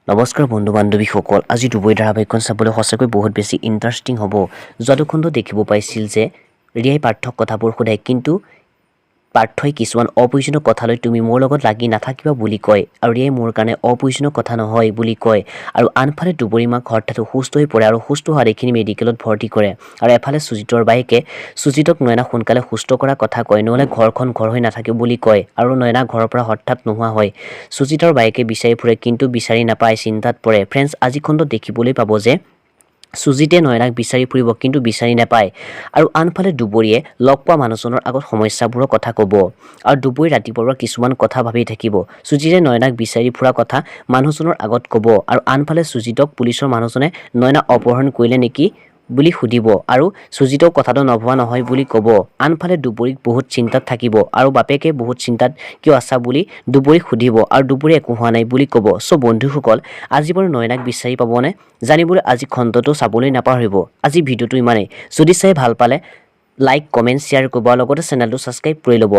নমস্কাৰ বন্ধু বান্ধৱীসকল, আজি দুবৰি ধাৰাবাহিকখন চাবলৈ সঁচাকৈ বহুত বেছি ইণ্টাৰেষ্টিং হ'ব। যোৱাটো খণ্ডত দেখিব পাইছিল যে ৰিয়াই পাৰ্থক কথাবোৰ সোধে, কিন্তু পাৰ্থই কিছুমান অপ্ৰয়োজনীয় কথালৈ তুমি মোৰ লগত লাগি নাথাকিবা বুলি কয় আৰু ৰিয়াই মোৰ কাৰণে অপ্ৰয়োজনীয় কথা নহয় বুলি কয়। আৰু আনফালে দুবৰি মাক হঠাৎ সুস্থ হৈ পৰে আৰু সুস্থ হোৱা দেখি মেডিকেলত ভৰ্তি কৰে। আৰু এফালে সুজিতৰ বায়েকে সুজিতক নয়না সোনকালে সুস্থ কৰাৰ কথা কয়, নহ'লে ঘৰখন ঘৰ হৈ নাথাকিব বুলি কয়। আৰু নয়না ঘৰৰ পৰা হঠাৎ নোহোৱা হয়। সুজিতৰ বায়েকে বিচাৰি ফুৰে, কিন্তু বিচাৰি নাপায়, চিন্তাত পৰে। ফ্ৰেণ্ডছ, আজি খণ্ডত দেখিবলৈ পাব যে সুজিতে নয়নাক বিচাৰি ফুৰিব, কিন্তু বিচাৰি নাপায়। আৰু আনফালে দুবৰিয়ে লগ পোৱা মানুহজনৰ আগত সমস্যাবোৰৰ কথা ক'ব আৰু দুবৰি ৰাতিপুৱাৰ পৰা কিছুমান কথা ভাবি থাকিব। সুজিতে নয়নাক বিচাৰি ফুৰা কথা মানুহজনৰ আগত ক'ব আৰু আনফালে সুজিতক পুলিচৰ মানুহজনে নয়না অপহৰণ কৰিলে নেকি বুলি সুধিব আৰু সুজিতক কথাটো নভবা নহয় বুলি ক'ব। আনফালে দুবৰিক বহুত চিন্তাত থাকিব আৰু বাপেকে বহুত চিন্তাত কিয় আছা বুলি দুবৰিক সুধিব আৰু দুবৰি একো হোৱা নাই বুলি ক'ব। চ' বন্ধুসকল, আজি বাৰু নয়নাক বিচাৰি পাবনে জানিবলৈ আজি খণ্ডটো চাবলৈ নাপাহৰিব। আজি ভিডিঅ'টো ইমানেই। যদি চাই ভাল পালে লাইক, কমেণ্ট, শ্বেয়াৰ কৰিব আৰু লগতে চেনেলটো ছাবস্ক্ৰাইব কৰি ল'ব।